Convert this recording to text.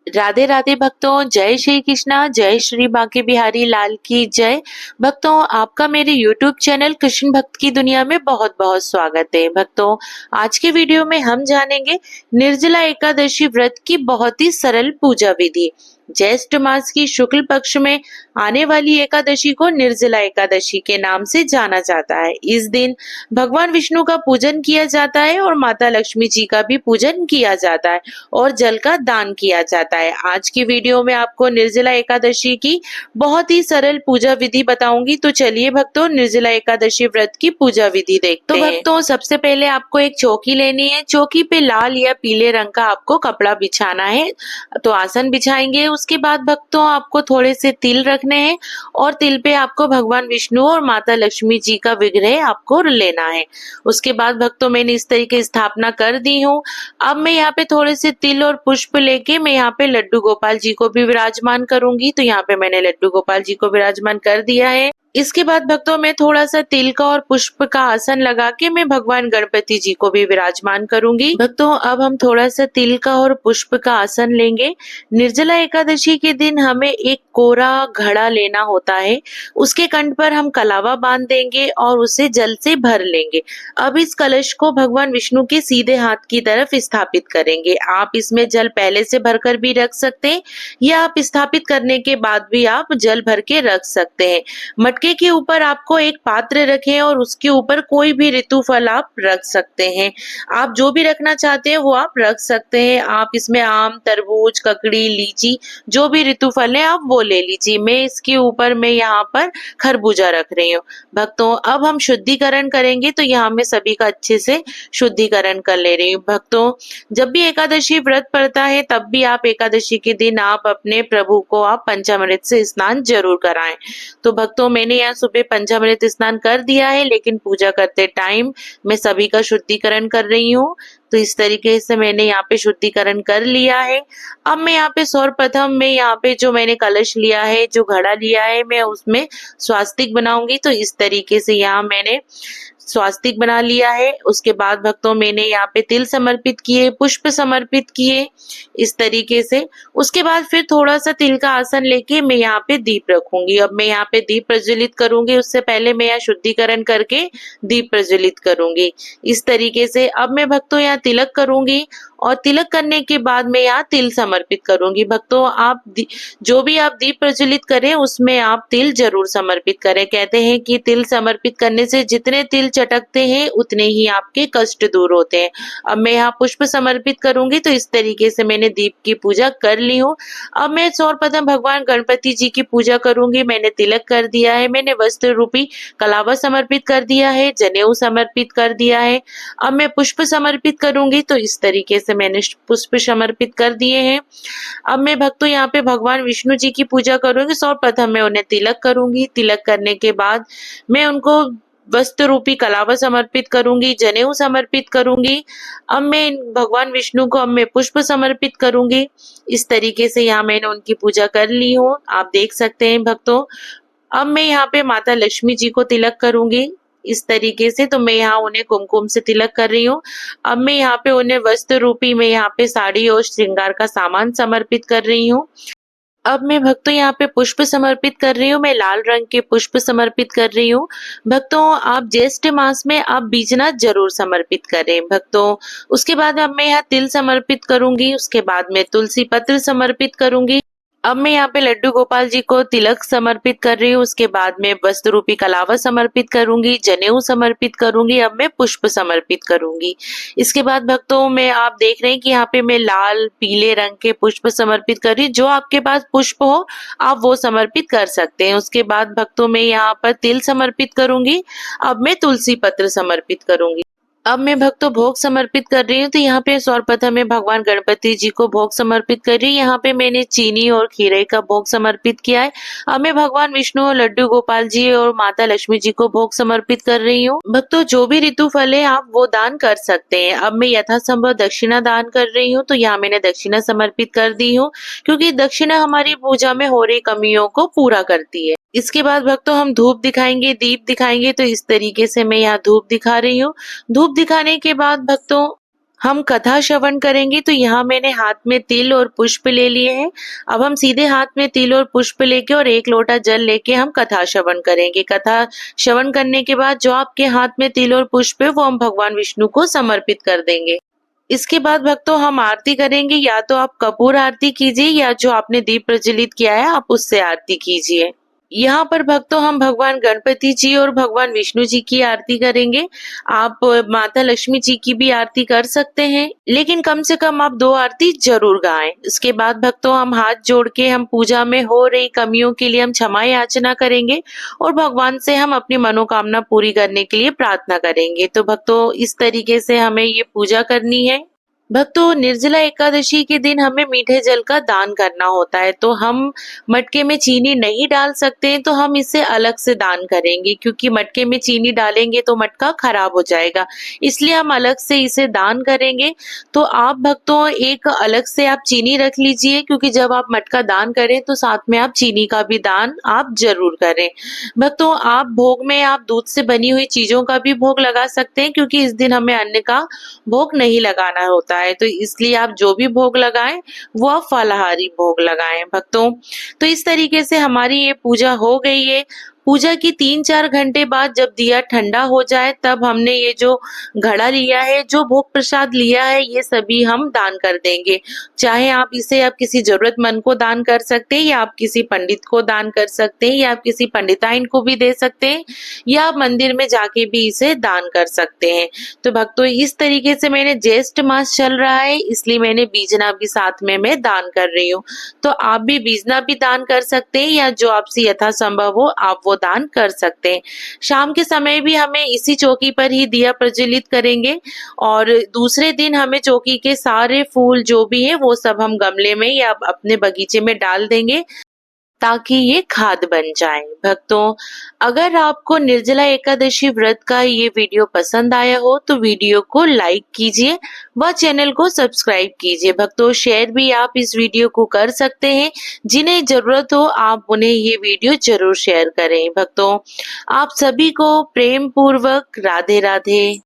राधे राधे भक्तों, जय श्री कृष्णा, जय श्री बांके बिहारी लाल की जय। भक्तों, आपका मेरे YouTube चैनल कृष्ण भक्त की दुनिया में बहुत बहुत स्वागत है। भक्तों, आज के वीडियो में हम जानेंगे निर्जला एकादशी व्रत की बहुत ही सरल पूजा विधि। ज्येष्ठ मास की शुक्ल पक्ष में आने वाली एकादशी को निर्जला एकादशी के नाम से जाना जाता है। इस दिन भगवान विष्णु का पूजन किया जाता है और माता लक्ष्मी जी का भी पूजन किया जाता है और जल का दान किया जाता है। आज की वीडियो में आपको निर्जला एकादशी की बहुत ही सरल पूजा विधि बताऊंगी। तो चलिए भक्तों, निर्जला एकादशी व्रत की पूजा विधि देखते हैं। तो भक्तों, सबसे पहले आपको एक चौकी लेनी है। चौकी पे लाल या पीले रंग का आपको कपड़ा बिछाना है। तो आसन बिछाएंगे। उसके बाद भक्तों, आपको थोड़े से तिल रखने हैं और तिल पे आपको भगवान विष्णु और माता लक्ष्मी जी का विग्रह आपको लेना है। उसके बाद भक्तों, मैंने इस तरीके स्थापना कर दी हूँ। अब मैं यहाँ पे थोड़े से तिल और पुष्प लेके मैं यहाँ पे लड्डू गोपाल जी को भी विराजमान करूंगी। तो यहाँ पे मैंने लड्डू गोपाल जी को विराजमान कर दिया है। इसके बाद भक्तों, मैं थोड़ा सा तिल का और पुष्प का आसन लगा के मैं भगवान गणपति जी को भी विराजमान करूंगी। भक्तों, अब हम थोड़ा सा तिल का और पुष्प का आसन लेंगे। निर्जला एकादशी के दिन हमें एक कोरा घड़ा लेना होता है। उसके कंठ पर हम कलावा बांध देंगे और उसे जल से भर लेंगे। अब इस कलश को भगवान विष्णु के सीधे हाथ की तरफ स्थापित करेंगे। आप इसमें जल पहले से भरकर भी रख सकते हैं या आप स्थापित करने के बाद भी आप जल भर के रख सकते हैं। मटके के ऊपर आपको एक पात्र रखें और उसके ऊपर कोई भी ऋतु फल आप रख सकते हैं। आप जो भी रखना चाहते हैं वो आप रख सकते हैं। आप इसमें आम, तरबूज, ककड़ी, लीची, जो भी ऋतु फल है आप वो ले लीजिए। मैं इसके ऊपर मैं यहाँ पर खरबूजा रख रही हूँ। भक्तों, अब हम शुद्धिकरण करेंगे। तो यहाँ मैं सभी का अच्छे से शुद्धिकरण कर ले रही हूँ। भक्तों, जब भी एकादशी व्रत पड़ता है तब भी आप एकादशी के दिन आप अपने प्रभु को आप पंचामृत से स्नान जरूर कराएं। तो भक्तों, मैंने यहाँ सुबह पंचामृत स्नान कर दिया है, लेकिन पूजा करते टाइम मैं सभी का शुद्धिकरण कर रही हूँ। तो इस तरीके से मैंने यहाँ पे शुद्धिकरण कर लिया है। अब मैं यहाँ पे सर्वप्रथम मैं यहाँ पे जो मैंने कलश लिया है, जो घड़ा लिया है, मैं उसमें स्वास्तिक बनाऊंगी। तो इस तरीके से यहाँ मैंने स्वास्तिक बना लिया है। उसके बाद भक्तों, मैंने यहाँ पे तिल समर्पित किए, पुष्प समर्पित किए इस तरीके से। उसके बाद फिर थोड़ा सा तिल का आसन लेके मैं यहाँ पे दीप रखूंगी। अब मैं यहाँ पे दीप प्रज्वलित करूंगी। उससे पहले मैं यहाँ शुद्धिकरण करके दीप प्रज्वलित करूंगी इस तरीके से। अब मैं भक्तों यहाँ तिलक करूंगी और तिलक करने के बाद मैं यहाँ तिल समर्पित करूंगी। भक्तों, आप जो भी आप दीप प्रज्वलित करें उसमें आप तिल जरूर समर्पित करें। कहते हैं कि तिल समर्पित करने से जितने तिल चटकते हैं उतने ही आपके कष्ट दूर होते हैं। अब मैं यहाँ पुष्प समर्पित करूंगी। तो इस तरीके से मैंने दीप की पूजा कर ली हूँ। अब मैं सर्वप्रथम भगवान गणपति जी की पूजा करूंगी। मैंने तिलक कर दिया है, मैंने वस्त्र रूपी कलावा समर्पित कर दिया है, जनेऊ समर्पित कर दिया है। अब मैं पुष्प समर्पित करूंगी। तो इस तरीके से मैंने पुष्प समर्पित कर दिए हैं। अब मैं भक्तों यहाँ पे भगवान विष्णु जी की पूजा करूंगी। सर्वप्रथम मैं उन्हें तिलक करूंगी। तिलक करने के बाद मैं उनको वस्त्र रूपी कलावा समर्पित करूंगी, जनेऊ समर्पित करूंगी। अब मैं भगवान विष्णु को अब मैं पुष्प समर्पित करूंगी। इस तरीके से यहाँ मैंने उनकी पूजा कर ली हूँ, आप देख सकते हैं भक्तों। अब मैं यहाँ पे माता लक्ष्मी जी को तिलक करूंगी इस तरीके से। तो मैं यहाँ उन्हें कुमकुम से तिलक कर रही हूँ। अब मैं यहाँ पे उन्हें वस्त्र रूपी मैं यहाँ पे साड़ी और श्रृंगार का सामान समर्पित कर रही हूँ। अब मैं भक्तों यहाँ पे पुष्प समर्पित कर रही हूँ। मैं लाल रंग के पुष्प समर्पित कर रही हूँ। भक्तों, आप ज्येष्ठ मास में आप बीजनाथ जरूर समर्पित करें। भक्तों, उसके बाद अब मैं यहाँ तिल समर्पित करूंगी। उसके बाद मैं तुलसी पत्र समर्पित करूंगी। अब मैं यहाँ पे लड्डू गोपाल जी को तिलक समर्पित कर रही हूँ। उसके बाद मैं वस्त्र रूपी कलावा समर्पित करूंगी, जनेऊ समर्पित करूंगी। अब मैं पुष्प समर्पित करूंगी। इसके बाद भक्तों, मैं आप देख रहे हैं कि यहाँ पे मैं लाल पीले रंग के पुष्प समर्पित कर रही हूँ। जो आपके पास पुष्प हो आप वो समर्पित कर सकते हैं। उसके बाद भक्तों, मैं यहाँ पर तिल समर्पित करूंगी। अब मैं तुलसी पत्र समर्पित करूंगी। अब मैं भक्तों भोग समर्पित कर रही हूँ। तो यहाँ पे सर्वप्रथम मैं भगवान गणपति जी को भोग समर्पित कर रही हूँ। यहाँ पे मैंने चीनी और खीरे का भोग समर्पित किया है। अब मैं भगवान विष्णु और लड्डू गोपाल जी और माता लक्ष्मी जी को भोग समर्पित कर रही हूँ। भक्तों, जो भी ऋतु फल है आप वो दान कर सकते हैं। अब मैं यथासंभव दक्षिणा दान कर रही हूँ। तो यहाँ मैंने दक्षिणा समर्पित कर दी हूँ, क्योंकि दक्षिणा हमारी पूजा में हो रही कमियों को पूरा करती है। इसके बाद भक्तों, हम धूप दिखाएंगे, दीप दिखाएंगे। तो इस तरीके से मैं यहाँ धूप दिखा रही हूँ। धूप दिखाने के बाद भक्तों, हम कथा श्रवण करेंगे। तो यहाँ मैंने हाथ में तिल और पुष्प ले लिए हैं। अब हम सीधे हाथ में तिल और पुष्प लेके और 1 लोटा जल लेके हम कथा श्रवण करेंगे। कथा श्रवण करने के बाद जो आपके हाथ में तिल और पुष्प है वो हम भगवान विष्णु को समर्पित कर देंगे। इसके बाद भक्तों हम आरती करेंगे। या तो आप कपूर आरती कीजिए या जो आपने दीप प्रज्वलित किया है आप उससे आरती कीजिए। यहाँ पर भक्तों हम भगवान गणपति जी और भगवान विष्णु जी की आरती करेंगे। आप माता लक्ष्मी जी की भी आरती कर सकते हैं, लेकिन कम से कम आप 2 आरती जरूर गाएं। इसके बाद भक्तों हम हाथ जोड़ के हम पूजा में हो रही कमियों के लिए हम क्षमा याचना करेंगे और भगवान से हम अपनी मनोकामना पूरी करने के लिए प्रार्थना करेंगे। तो भक्तों इस तरीके से हमें ये पूजा करनी है। भक्तों निर्जला एकादशी के दिन हमें मीठे जल का दान करना होता है। तो हम मटके में चीनी नहीं डाल सकते हैं, तो हम इसे अलग से दान करेंगे, क्योंकि मटके में चीनी डालेंगे तो मटका खराब हो जाएगा, इसलिए हम अलग से इसे दान करेंगे। तो आप भक्तों एक अलग से आप चीनी रख लीजिए, क्योंकि जब आप मटका दान करें तो साथ में आप चीनी का भी दान आप जरूर करें। भक्तों आप भोग में आप दूध से बनी हुई चीजों का भी भोग लगा सकते हैं, क्योंकि इस दिन हमें अन्न का भोग नहीं लगाना होता है। तो इसलिए आप जो भी भोग लगाएं वो आप फलाहारी भोग लगाएं भक्तों। तो इस तरीके से हमारी ये पूजा हो गई है। पूजा की 3-4 घंटे बाद जब दिया ठंडा हो जाए तब हमने ये जो घड़ा लिया है, जो भोग प्रसाद लिया है, ये सभी हम दान कर देंगे। चाहे आप इसे आप किसी जरूरतमंद को दान कर सकते हैं, या आप किसी पंडित को दान कर सकते हैं, या आप किसी पंडिताइन को भी दे सकते हैं, या आप मंदिर में जाके भी इसे दान कर सकते हैं। तो भक्तों इस तरीके से मैंने ज्येष्ठ मास चल रहा है, इसलिए मैंने बीजना भी साथ में मैं दान कर रही हूँ। तो आप भी बीजना भी दान कर सकते हैं, या जो आपसे यथासंभव हो आप वो दान कर सकते हैं। शाम के समय भी हमें इसी चौकी पर ही दिया प्रज्वलित करेंगे, और दूसरे दिन हमें चौकी के सारे फूल जो भी है वो सब हम गमले में या अपने बगीचे में डाल देंगे, ताकि ये खाद बन जाए। भक्तों अगर आपको निर्जला एकादशी व्रत का ये वीडियो पसंद आया हो तो वीडियो को लाइक कीजिए व चैनल को सब्सक्राइब कीजिए। भक्तों शेयर भी आप इस वीडियो को कर सकते हैं, जिन्हें जरूरत हो आप उन्हें ये वीडियो जरूर शेयर करें। भक्तों आप सभी को प्रेम पूर्वक राधे राधे।